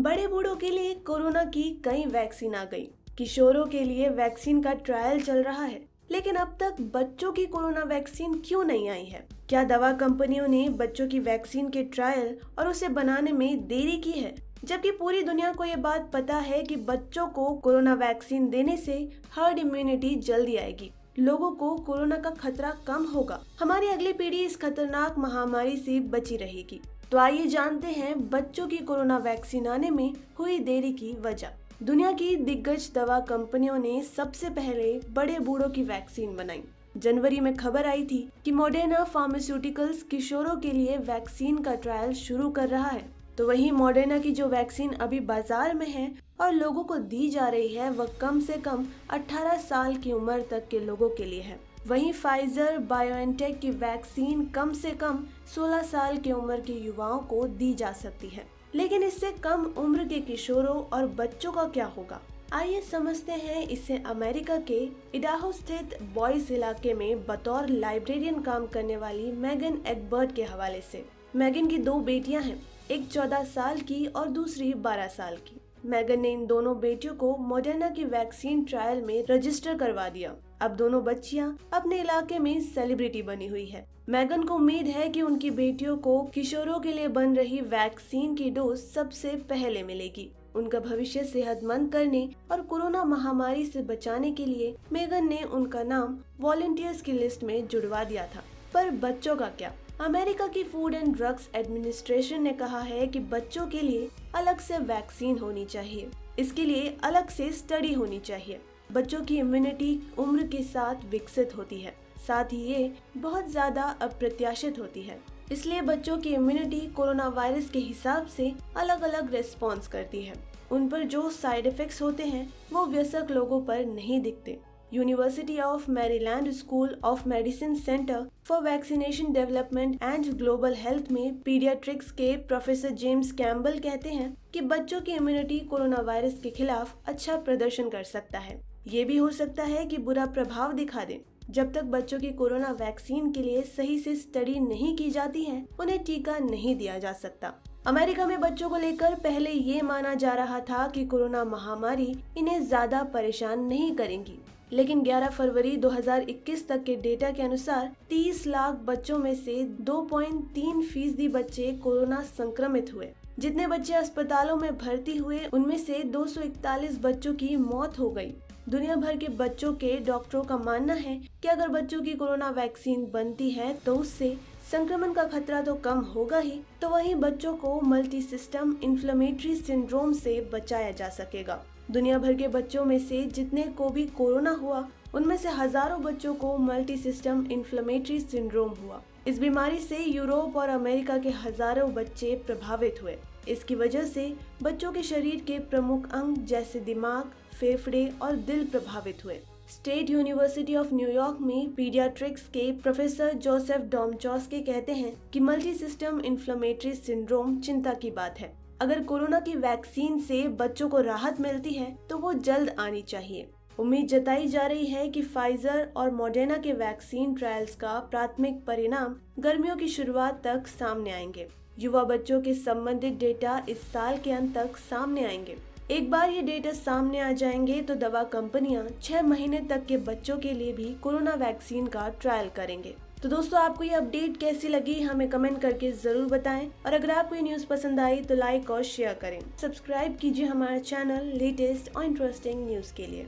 बड़े बूढ़ों के लिए कोरोना की कई वैक्सीन आ गई। किशोरों के लिए वैक्सीन का ट्रायल चल रहा है, लेकिन अब तक बच्चों की कोरोना वैक्सीन क्यों नहीं आई है? क्या दवा कंपनियों ने बच्चों की वैक्सीन के ट्रायल और उसे बनाने में देरी की है? जबकि पूरी दुनिया को ये बात पता है कि बच्चों को कोरोना वैक्सीन देने से हर्ड इम्यूनिटी जल्दी आएगी, लोगों को कोरोना का खतरा कम होगा, हमारी अगली पीढ़ी इस खतरनाक महामारी से बची रहेगी। तो आइए जानते हैं बच्चों की कोरोना वैक्सीन आने में हुई देरी की वजह। दुनिया की दिग्गज दवा कंपनियों ने सबसे पहले बड़े बूढ़ों की वैक्सीन बनाई। जनवरी में खबर आई थी कि मॉडर्ना फार्मास्यूटिकल्स किशोरों के लिए वैक्सीन का ट्रायल शुरू कर रहा है। तो वहीं मॉडर्ना की जो वैक्सीन अभी बाजार में है और लोगों को दी जा रही है, वह कम से कम 18 साल की उम्र तक के लोगों के लिए है। वहीं फाइजर बायोएनटेक की वैक्सीन कम से कम 16 साल की उम्र के युवाओं को दी जा सकती है। लेकिन इससे कम उम्र के किशोरों और बच्चों का क्या होगा? आइए समझते हैं इसे अमेरिका के इडाहो स्थित बॉयज इलाके में बतौर लाइब्रेरियन काम करने वाली मैगन एगबर्ट के हवाले से। मैगन की 2 बेटियां हैं, एक 14 साल की और दूसरी 12 साल की। मैगन ने इन दोनों बेटियों को मॉडर्ना की वैक्सीन ट्रायल में रजिस्टर करवा दिया। अब दोनों बच्चियां अपने इलाके में सेलिब्रिटी बनी हुई है। मैगन को उम्मीद है कि उनकी बेटियों को किशोरों के लिए बन रही वैक्सीन की डोज सबसे पहले मिलेगी। उनका भविष्य सेहतमंद करने और कोरोना महामारी से बचाने के लिए मैगन ने उनका नाम वॉलंटियर्स की लिस्ट में जुड़वा दिया था। पर बच्चों का क्या? अमेरिका की फूड एंड ड्रग्स एडमिनिस्ट्रेशन ने कहा है कि बच्चों के लिए अलग से वैक्सीन होनी चाहिए। इसके लिए अलग से स्टडी होनी चाहिए। बच्चों की इम्यूनिटी उम्र के साथ विकसित होती है, साथ ही ये बहुत ज्यादा अप्रत्याशित होती है। इसलिए बच्चों की इम्यूनिटी कोरोना वायरस के हिसाब से अलग अलग रिस्पॉन्स करती है। उन पर जो साइड इफेक्ट्स होते हैं वो वयस्क लोगों पर नहीं दिखते। University of Maryland school of medicine centre for vaccination development and global health में पीडियाट्रिक्स के प्रोफेसर जेम्स कैम्बल कहते हैं कि बच्चों की इम्यूनिटी कोरोना वायरस के खिलाफ अच्छा प्रदर्शन कर सकता है। ये भी हो सकता है कि बुरा प्रभाव दिखा दे। जब तक बच्चों की कोरोना वैक्सीन के लिए सही से स्टडी नहीं की जाती है, उन्हें टीका नहीं दिया जा सकता। अमेरिका में बच्चों को लेकर पहले ये माना जा रहा था कि कोरोना महामारी इन्हें ज्यादा परेशान नहीं करेंगी, लेकिन 11 फरवरी 2021 तक के डेटा के अनुसार 30 लाख बच्चों में से 2.3% बच्चे कोरोना संक्रमित हुए। जितने बच्चे अस्पतालों में भर्ती हुए, उनमें से 241 बच्चों की मौत हो गई। दुनिया भर के बच्चों के डॉक्टरों का मानना है कि अगर बच्चों की कोरोना वैक्सीन बनती है तो उससे संक्रमण का खतरा तो कम होगा ही, तो वहीं बच्चों को मल्टी सिस्टम इन्फ्लेमेटरी सिंड्रोम से बचाया जा सकेगा। दुनिया भर के बच्चों में से जितने को भी कोरोना हुआ, उनमें से हजारों बच्चों को मल्टी सिस्टम इन्फ्लेमेटरी सिंड्रोम हुआ। इस बीमारी से यूरोप और अमेरिका के हजारों बच्चे प्रभावित हुए। इसकी वजह से बच्चों के शरीर के प्रमुख अंग जैसे दिमाग, फेफड़े और दिल प्रभावित हुए। स्टेट यूनिवर्सिटी ऑफ न्यूयॉर्क में पीडियाट्रिक्स के प्रोफेसर जोसेफ डोमचॉस्की कहते हैं कि मल्टी सिस्टम इन्फ्लेमेटरी सिंड्रोम चिंता की बात है। अगर कोरोना की वैक्सीन से बच्चों को राहत मिलती है तो वो जल्द आनी चाहिए। उम्मीद जताई जा रही है कि फाइजर और मॉडर्ना के वैक्सीन ट्रायल्स का प्राथमिक परिणाम गर्मियों की शुरुआत तक सामने आएंगे। युवा बच्चों के संबंधित डेटा इस साल के अंत तक सामने आएंगे। एक बार ये डेटा सामने आ जाएंगे तो दवा कंपनियां 6 महीने तक के बच्चों के लिए भी कोरोना वैक्सीन का ट्रायल करेंगे। तो दोस्तों, आपको ये अपडेट कैसी लगी हमें कमेंट करके जरूर बताएं, और अगर आपको ये न्यूज़ पसंद आई तो लाइक और शेयर करें। सब्सक्राइब कीजिए हमारा चैनल लेटेस्ट और इंटरेस्टिंग न्यूज़ के लिए।